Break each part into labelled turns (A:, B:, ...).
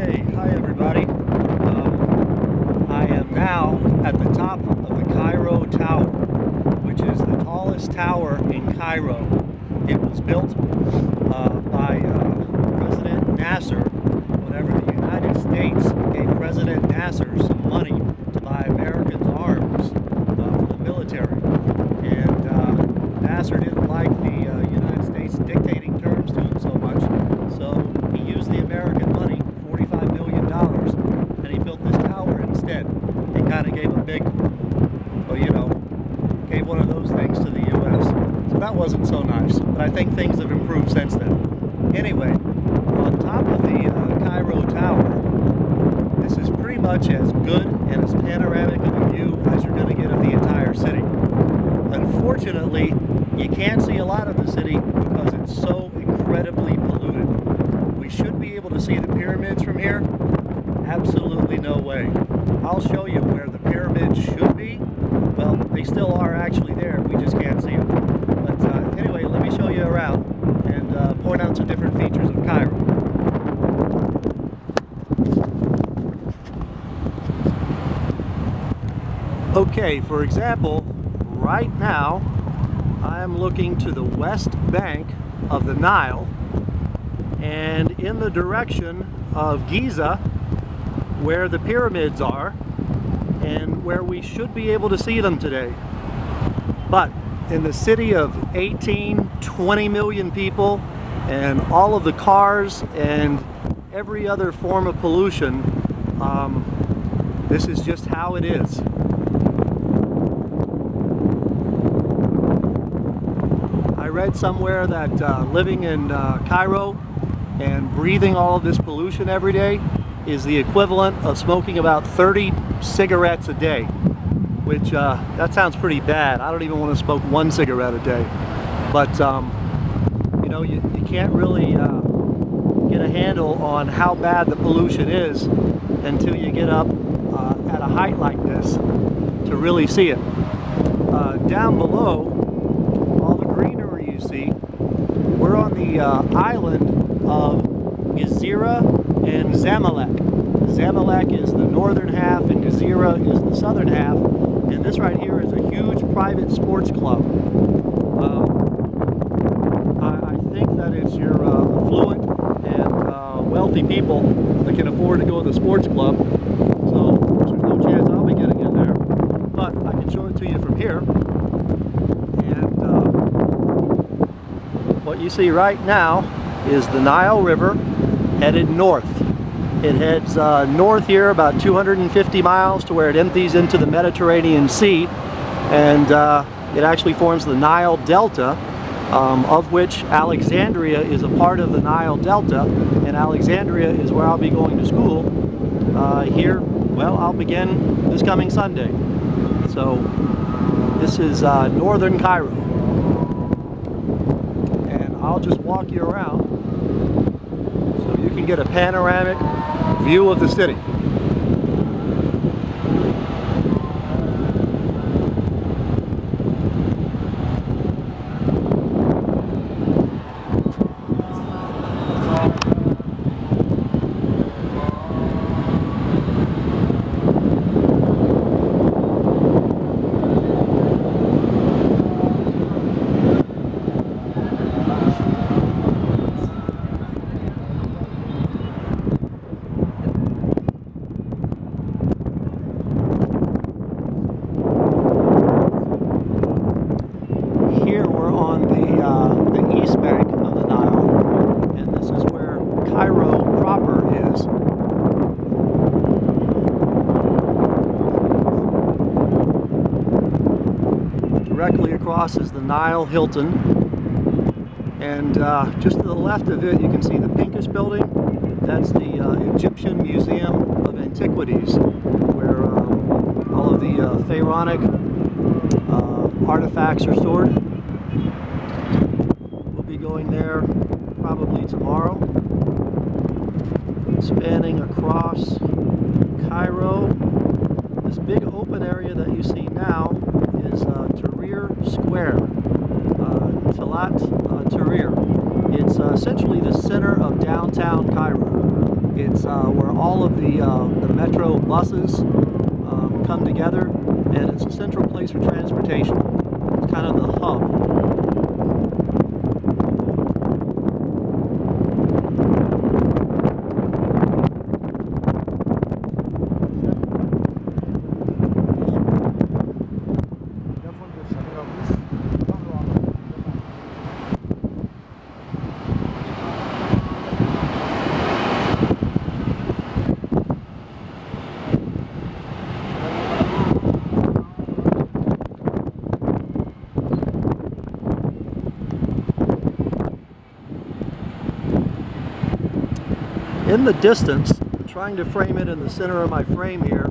A: Okay, hi everybody. I am now at the top of the Cairo Tower, which is the tallest tower in Cairo. It was built by President Nasser whenever the United States gave President Nasser some money to buy American arms for the military. And Nasser didn't like the United States dictating terms to him so much, so he used the American money, $45 million, and he built this tower instead. He kind of gave a big, well, you know, gave one of those things to the U.S. So that wasn't so nice, but I think things have improved since then. Anyway, on top of the Cairo Tower, this is pretty much as good and as panoramic of a view as you're going to get of the entire city. Unfortunately, you can't see a lot of the city because it's so incredibly polluted. We should be able to see the pyramids from here. Absolutely no way. I'll show you where the pyramids should be. Well, they still are actually there. We just can't see them. But anyway, let me show you around and point out some different features of Cairo. Okay, for example, right now I am looking to the west bank of the Nile and in the direction of Giza, where the pyramids are and where we should be able to see them today. But in the city of 18-20 million people and all of the cars and every other form of pollution, this is just how it is. I read somewhere that living in Cairo and breathing all of this pollution every day is the equivalent of smoking about 30 cigarettes a day, which that sounds pretty bad. I don't even want to smoke one cigarette a day. But you know, you can't really get a handle on how bad the pollution is until you get up at a height like this to really see it. Down below, all the greenery you see, we're on the island of Gezira and Zamalek. Zamalek is the northern half and Gezira is the southern half, and this right here is a huge private sports club. I think that it's your affluent and wealthy people that can afford to go to the sports club, so there's no chance I'll be getting in there, but I can show it to you from here. And what you see right now is the Nile River headed north. It heads north here about 250 miles to where it empties into the Mediterranean Sea, and it actually forms the Nile Delta, of which Alexandria is a part of the Nile Delta, and Alexandria is where I'll be going to school here. Well, I'll begin this coming Sunday. So this is northern Cairo, and I'll just walk you around so you can get a panoramic view of the city. The east bank of the Nile, and this is where Cairo proper is. Directly across is the Nile Hilton, and just to the left of it you can see the pinkish building. That's the Egyptian Museum of Antiquities, where all of the pharaonic artifacts are stored. Going there probably tomorrow. Spanning across Cairo, this big open area that you see now is Tahrir Square, Talat Tahrir. It's essentially the center of downtown Cairo. It's where all of the metro buses come together, and it's a central place for transportation. It's kind of the hub. In the distance, trying to frame it in the center of my frame here,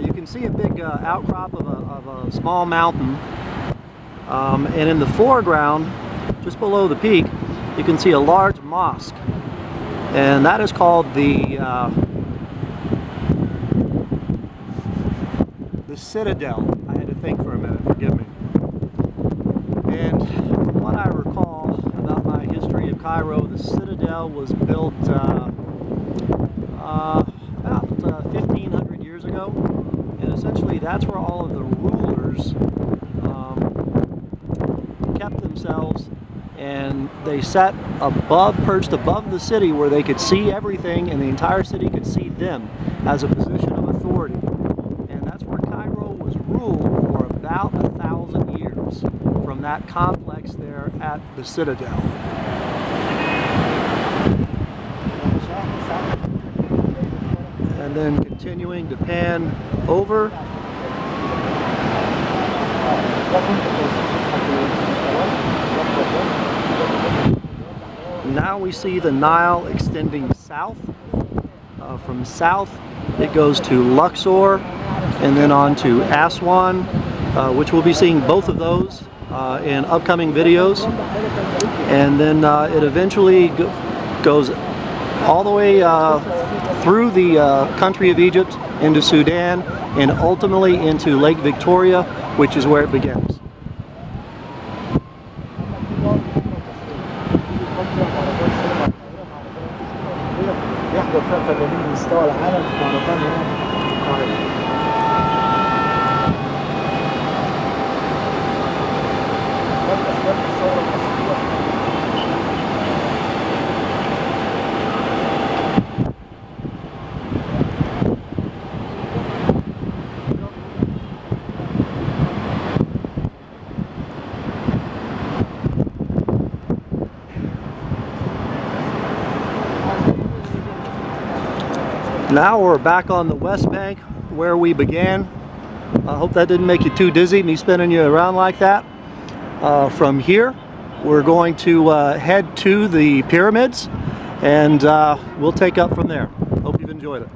A: you can see a big outcrop of a small mountain, and in the foreground, just below the peak, you can see a large mosque, and that is called the Citadel. I had to think for a minute, forgive me. And from what I recall about my history of Cairo, the Citadel was built about 1,500 years ago, and essentially that's where all of the rulers kept themselves, and they sat perched above the city where they could see everything, and the entire city could see them as a position of authority. And that's where Cairo was ruled for about 1,000 years, from that complex there at the Citadel. And then continuing to pan over. Now we see the Nile extending south. From south it goes to Luxor and then on to Aswan, which we'll be seeing both of those in upcoming videos. And then it eventually goes all the way through the country of Egypt into Sudan and ultimately into Lake Victoria, which is where it begins. Now we're back on the west bank where we began. I hope that didn't make you too dizzy, me spinning you around like that. From here, we're going to head to the pyramids, and we'll take up from there. Hope you've enjoyed it.